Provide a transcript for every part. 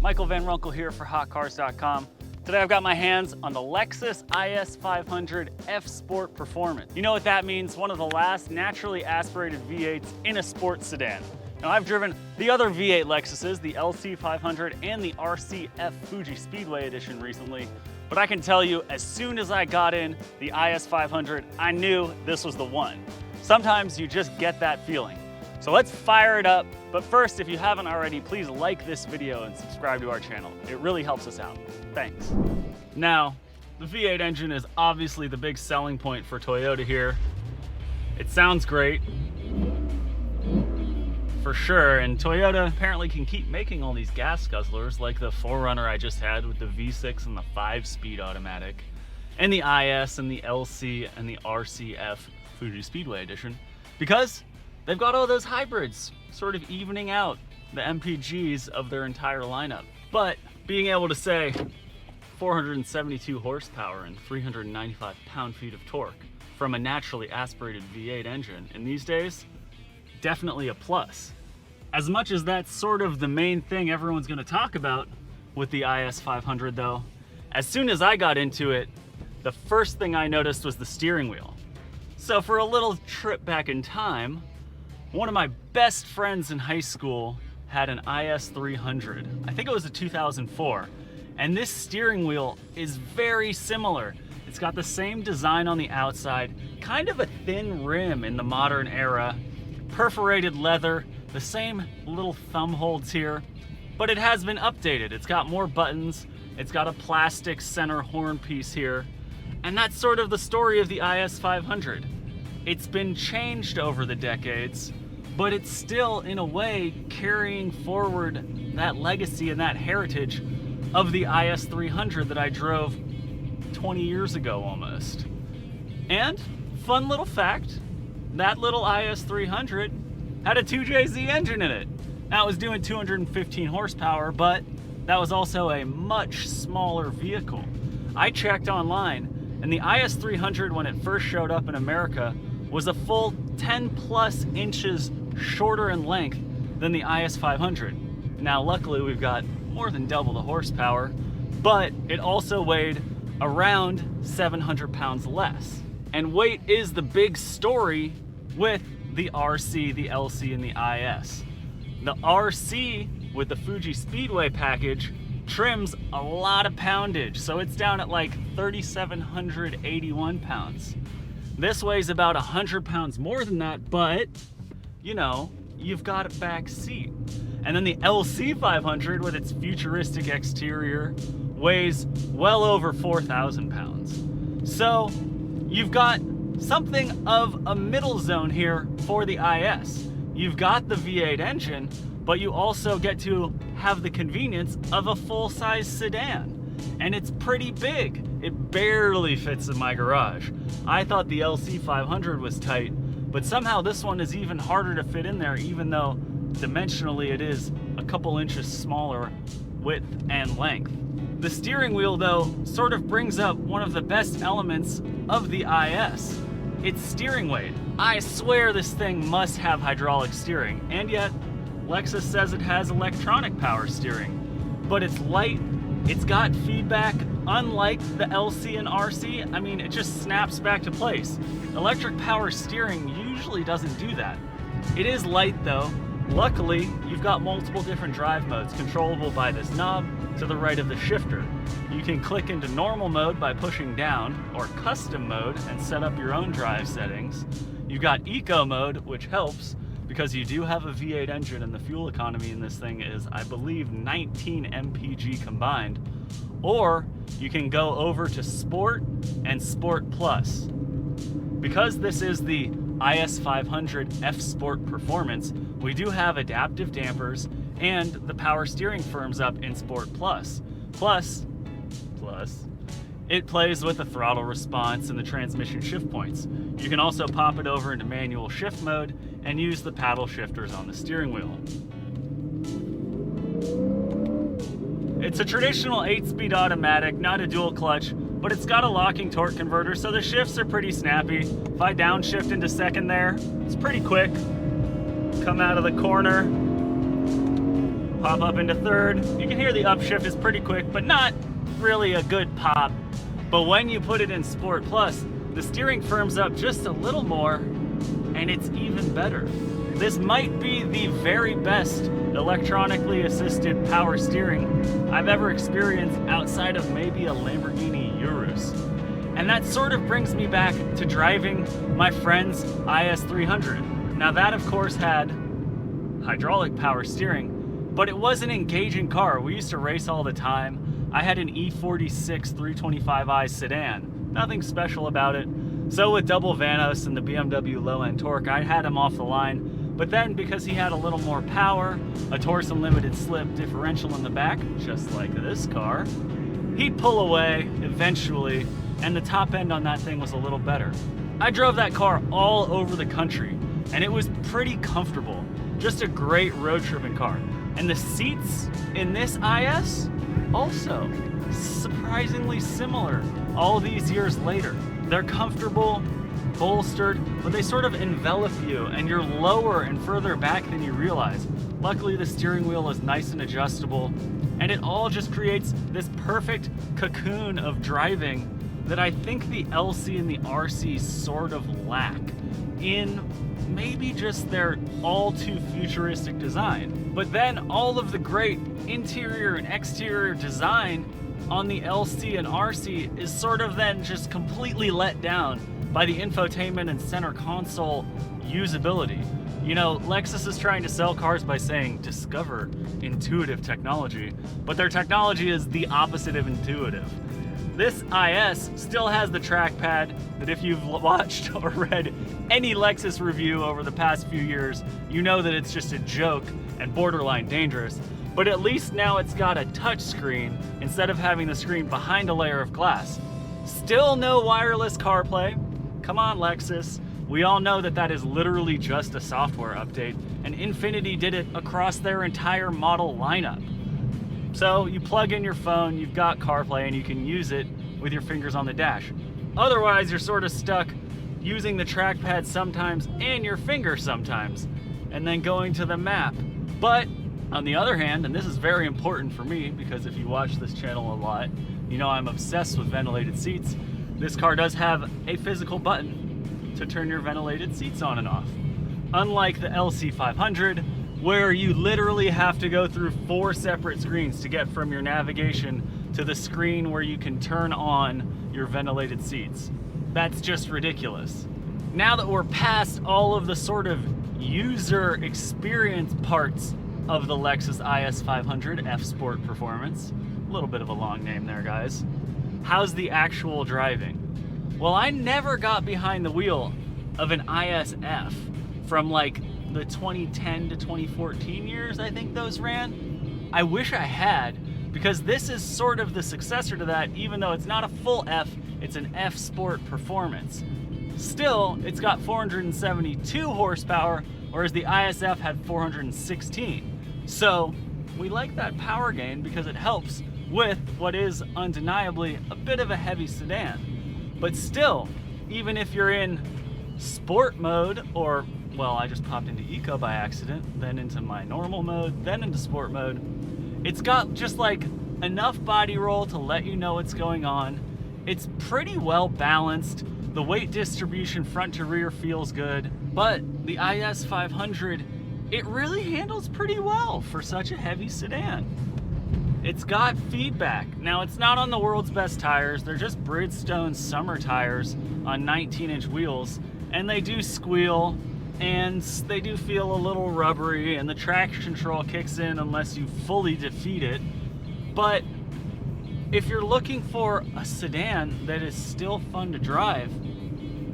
Michael Van Runkle here for HotCars.com. Today I've got my hands on the Lexus IS 500 F Sport Performance. You know what that means? One of the last naturally aspirated V8s in a sports sedan. Now I've driven the other V8 Lexuses, the LC 500 and the RCF Fuji Speedway Edition recently, but I can tell you as soon as I got in the IS 500, I knew this was the one. Sometimes you just get that feeling. So let's fire it up. But first, if you haven't already, please like this video and subscribe to our channel. It really helps us out. Thanks. Now, the V8 engine is obviously the big selling point for Toyota here. It sounds great, for sure, and Toyota apparently can keep making all these gas guzzlers like the 4Runner I just had with the V6 and the 5-speed automatic, and the IS and the LC and the RCF Fuji Speedway Edition, because they've got all those hybrids sort of evening out the MPGs of their entire lineup. But being able to say 472 horsepower and 395 pound-feet of torque from a naturally aspirated V8 engine in these days, definitely a plus. As much as that's sort of the main thing everyone's going to talk about with the IS 500 though, as soon as I got into it, the first thing I noticed was the steering wheel. So for a little trip back in time, one of my best friends in high school had an IS 300. I think it was a 2004. And this steering wheel is very similar. It's got the same design on the outside, kind of a thin rim in the modern era, perforated leather, the same little thumb holds here, but it has been updated. It's got more buttons, it's got a plastic center horn piece here, and that's sort of the story of the IS 500. It's been changed over the decades, but it's still, in a way, carrying forward that legacy and that heritage of the IS 300 that I drove 20 years ago almost. And, fun little fact, that little IS 300 had a 2JZ engine in it. Now it was doing 215 horsepower, but that was also a much smaller vehicle. I checked online, and the IS 300, when it first showed up in America, was a full 10 plus inches shorter in length than the IS 500. Now luckily we've got more than double the horsepower, but it also weighed around 700 pounds less. And weight is the big story with the RC, the LC, and the IS. The RC with the Fuji Speedway package trims a lot of poundage, so it's down at like 3,781 pounds. This weighs about 100 pounds more than that, but you know, you've got a back seat. And then the LC 500 with its futuristic exterior weighs well over 4,000 pounds. So you've got something of a middle zone here for the IS. You've got the V8 engine, but you also get to have the convenience of a full-size sedan. And it's pretty big. It barely fits in my garage. I thought the LC 500 was tight, but somehow this one is even harder to fit in there, even though dimensionally it is a couple inches smaller width and length. The steering wheel though sort of brings up one of the best elements of the IS. Its steering weight. I swear this thing must have hydraulic steering, and yet Lexus says it has electronic power steering. But it's light, it's got feedback, unlike the LC and RC. I mean, it just snaps back to place. Electric power steering usually doesn't do that. It is light though. Luckily, you've got multiple different drive modes controllable by this knob to the right of the shifter. You can click into normal mode by pushing down, or custom mode and set up your own drive settings. You've got eco mode, which helps because you do have a V8 engine and the fuel economy in this thing is, I believe, 19 mpg combined. Or you can go over to Sport and Sport Plus. Because this is the IS 500 F Sport Performance, we do have adaptive dampers and the power steering firms up in Sport Plus. Plus, it plays with the throttle response and the transmission shift points. You can also pop it over into manual shift mode and use the paddle shifters on the steering wheel. It's a traditional 8-speed automatic, not a dual clutch, but it's got a locking torque converter, so the shifts are pretty snappy. If I downshift into second there, it's pretty quick. Come out of the corner, Pop up into third. You can hear the upshift is pretty quick, but not really a good pop. But when you put it in Sport Plus, the steering firms up just a little more, and it's even better. This might be the very best electronically assisted power steering I've ever experienced outside of maybe a Lamborghini Urus. And that sort of brings me back to driving my friend's IS300. Now that of course had hydraulic power steering, but it was an engaging car. We used to race all the time. I had an E46 325i sedan. Nothing special about it. So with double Vanos and the BMW low-end torque, I had him off the line. But then because he had a little more power, a Torsen limited slip differential in the back, just like this car, he'd pull away eventually, and the top end on that thing was a little better. I drove that car all over the country, and it was pretty comfortable. Just a great road tripping car. And the seats in this IS, also surprisingly similar all these years later. They're comfortable, bolstered, but they sort of envelop you, and you're lower and further back than you realize. Luckily, the steering wheel is nice and adjustable, and it all just creates this perfect cocoon of driving that I think the LC and the RC sort of lack in maybe just their all too futuristic design. But then all of the great interior and exterior design on the LC and RC is sort of then just completely let down by the infotainment and center console usability. You know, Lexus is trying to sell cars by saying discover intuitive technology, but their technology is the opposite of intuitive. This IS still has the trackpad that if you've watched or read any Lexus review over the past few years, you know that it's just a joke and borderline dangerous. But at least now it's got a touch screen instead of having the screen behind a layer of glass. Still no wireless CarPlay. Come on, Lexus. We all know that that is literally just a software update, and Infiniti did it across their entire model lineup. So you plug in your phone, you've got CarPlay, and you can use it with your fingers on the dash. Otherwise, you're sort of stuck using the trackpad sometimes and your finger sometimes, and then going to the map. But on the other hand, and this is very important for me because if you watch this channel a lot, you know I'm obsessed with ventilated seats. This car does have a physical button to turn your ventilated seats on and off. Unlike the LC500, where you literally have to go through 4 separate screens to get from your navigation to the screen where you can turn on your ventilated seats. That's just ridiculous. Now that we're past all of the sort of user experience parts of the Lexus IS500 F Sport Performance, a little bit of a long name there, guys. How's the actual driving? Well, I never got behind the wheel of an ISF from like the 2010 to 2014 years, I think those ran. I wish I had, because this is sort of the successor to that, even though it's not a full F, it's an F Sport Performance. Still, it's got 472 horsepower, whereas the ISF had 416. So we like that power gain because it helps with what is undeniably a bit of a heavy sedan. But still, even if you're in sport mode, or, well, I just popped into eco by accident, then into my normal mode, then into sport mode, it's got just like enough body roll to let you know what's going on. It's pretty well balanced. The weight distribution front to rear feels good, but the IS500, it really handles pretty well for such a heavy sedan. It's got feedback. Now, it's not on the world's best tires. They're just Bridgestone summer tires on 19-inch wheels, and they do squeal, and they do feel a little rubbery, and the traction control kicks in unless you fully defeat it. But if you're looking for a sedan that is still fun to drive,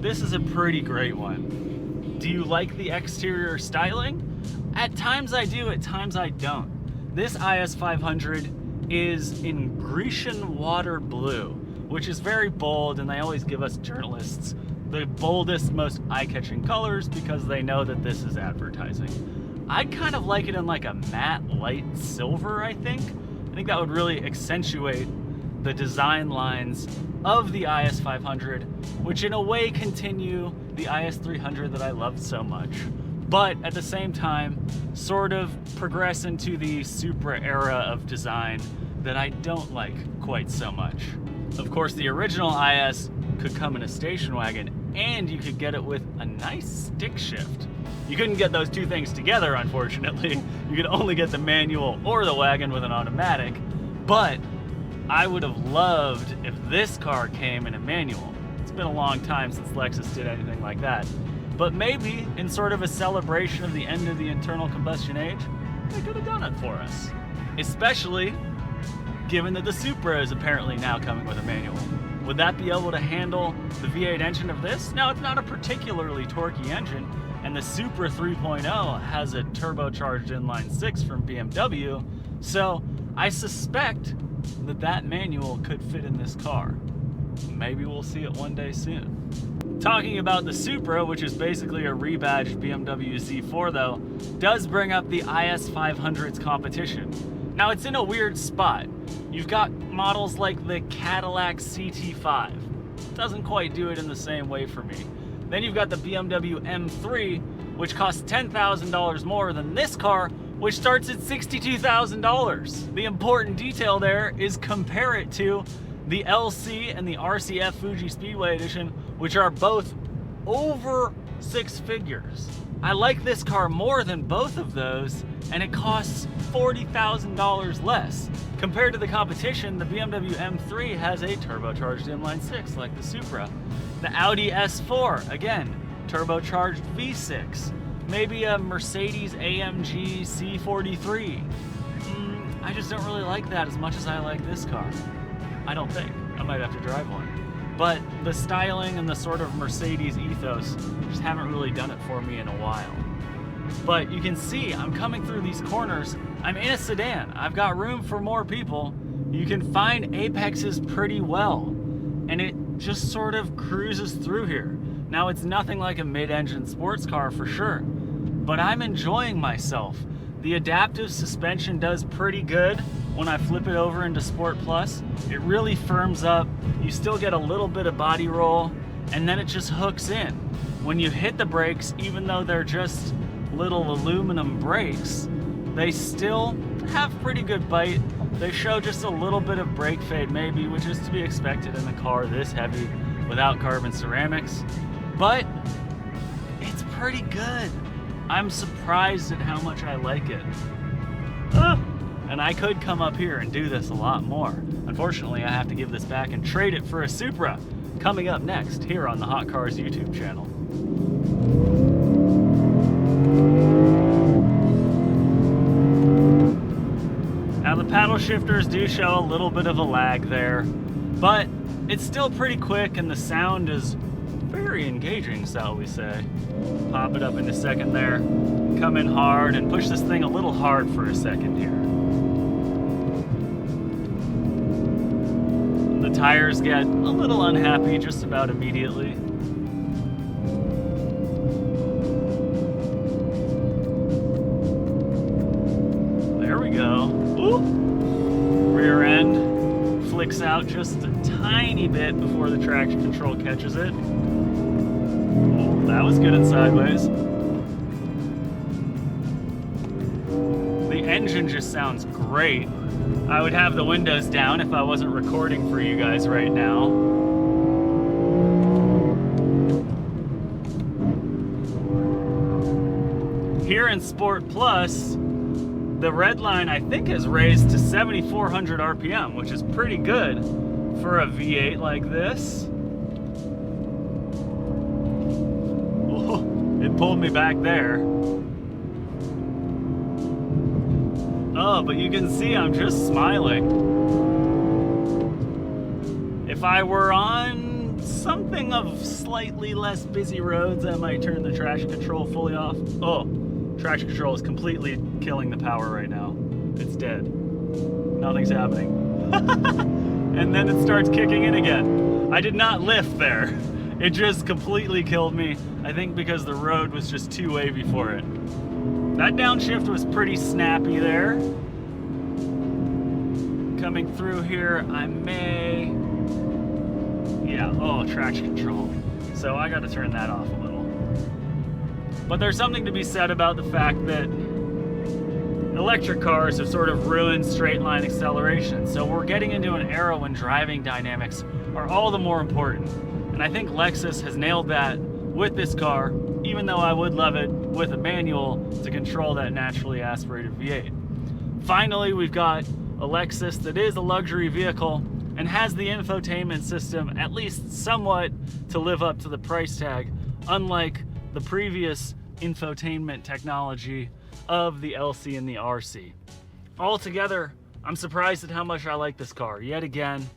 this is a pretty great one. Do you like the exterior styling? At times I do, at times I don't. This IS500 is in Grecian water blue, which is very bold, and they always give us journalists the boldest, most eye-catching colors because they know that this is advertising. I'd kind of like it in like a matte light silver, I think. I think that would really accentuate the design lines of the IS500, which in a way continue the IS300 that I loved so much. but at the same time, sort of progress into the Supra era of design that I don't like quite so much. Of course, the original IS could come in a station wagon, and you could get it with a nice stick shift. You couldn't get those two things together, unfortunately. You could only get the manual or the wagon with an automatic, but I would have loved if this car came in a manual. It's been a long time since Lexus did anything like that. But maybe in sort of a celebration of the end of the internal combustion age, they could have done it for us. Especially given that the Supra is apparently now coming with a manual. Would that be able to handle the V8 engine of this? Now, it's not a particularly torquey engine, and the Supra 3.0 has a turbocharged inline-six from BMW, so I suspect that that manual could fit in this car. Maybe we'll see it one day soon. Talking about the Supra, which is basically a rebadged BMW Z4 though, does bring up the IS500's competition. Now it's in a weird spot. You've got models like the Cadillac CT5. Doesn't quite do it in the same way for me. Then you've got the BMW M3, which costs $10,000 more than this car, which starts at $62,000. The important detail there is compare it to the LC and the RCF Fuji Speedway Edition, which are both over 6 figures. I like this car more than both of those, and it costs $40,000 less. Compared to the competition, the BMW M3 has a turbocharged inline-six like the Supra. The Audi S4, again, turbocharged V6. Maybe a Mercedes AMG C43. I just don't really like that as much as I like this car. I don't think. I might have to drive one. But the styling and the sort of Mercedes ethos just haven't really done it for me in a while. But you can see I'm coming through these corners. I'm in a sedan. I've got room for more people. You can find apexes pretty well. And it just sort of cruises through here. Now, it's nothing like a mid-engine sports car for sure, but I'm enjoying myself. The adaptive suspension does pretty good when I flip it over into Sport Plus. It really firms up. You still get a little bit of body roll, and then it just hooks in. When you hit the brakes, even though they're just little aluminum brakes, they still have pretty good bite. They show just a little bit of brake fade maybe, which is to be expected in a car this heavy without carbon ceramics. But it's pretty good. I'm surprised at how much I like it. And I could come up here and do this a lot more. Unfortunately, I have to give this back and trade it for a Supra. Coming up next here on the HotCars YouTube channel. Now the paddle shifters do show a little bit of a lag there, but it's still pretty quick and the sound is very engaging, shall we say. Pop it up into second there, come in hard and push this thing a little hard for a second here. The tires get a little unhappy just about immediately. There we go. Ooh. Rear end flicks out just a tiny bit before the traction control catches it. Ooh, that was good and sideways. The engine just sounds great. I would have the windows down if I wasn't recording for you guys right now. Here in Sport Plus, the red line I think is raised to 7,400 RPM, which is pretty good for a V8 like this. Oh, it pulled me back there. Oh, but you can see I'm just smiling. If I were on something of slightly less busy roads, I might turn the traction control fully off. Oh, traction control is completely killing the power right now. It's dead. Nothing's happening. And then it starts kicking in again. I did not lift there. It just completely killed me. I think because the road was just too wavy for it. That downshift was pretty snappy there. Coming through here, I may... Yeah, oh, traction control. So I gotta turn that off a little. But there's something to be said about the fact that electric cars have sort of ruined straight line acceleration. So we're getting into an era when driving dynamics are all the more important. And I think Lexus has nailed that with this car, even though I would love it with a manual to control that naturally aspirated V8. Finally, we've got a Lexus that is a luxury vehicle and has the infotainment system at least somewhat to live up to the price tag, unlike the previous infotainment technology of the LC and the RC. Altogether, I'm surprised at how much I like this car. Yet again,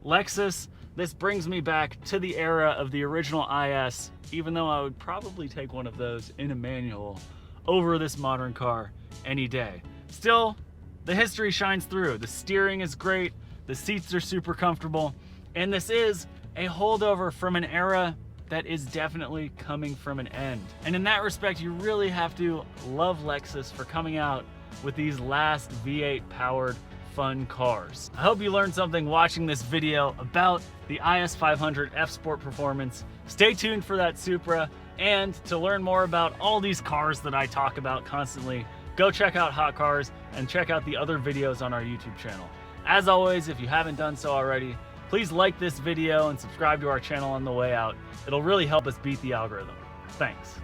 Lexus, this brings me back to the era of the original IS, even though I would probably take one of those in a manual over this modern car any day. Still, the history shines through. The steering is great, the seats are super comfortable, and this is a holdover from an era that is definitely coming from an end. And in that respect, you really have to love Lexus for coming out with these last V8 powered fun cars. I hope you learned something watching this video about the IS500 F Sport Performance. Stay tuned for that Supra, and to learn more about all these cars that I talk about constantly, go check out HotCars and check out the other videos on our YouTube channel. As always, if you haven't done so already, please like this video and subscribe to our channel on the way out. It'll really help us beat the algorithm. Thanks.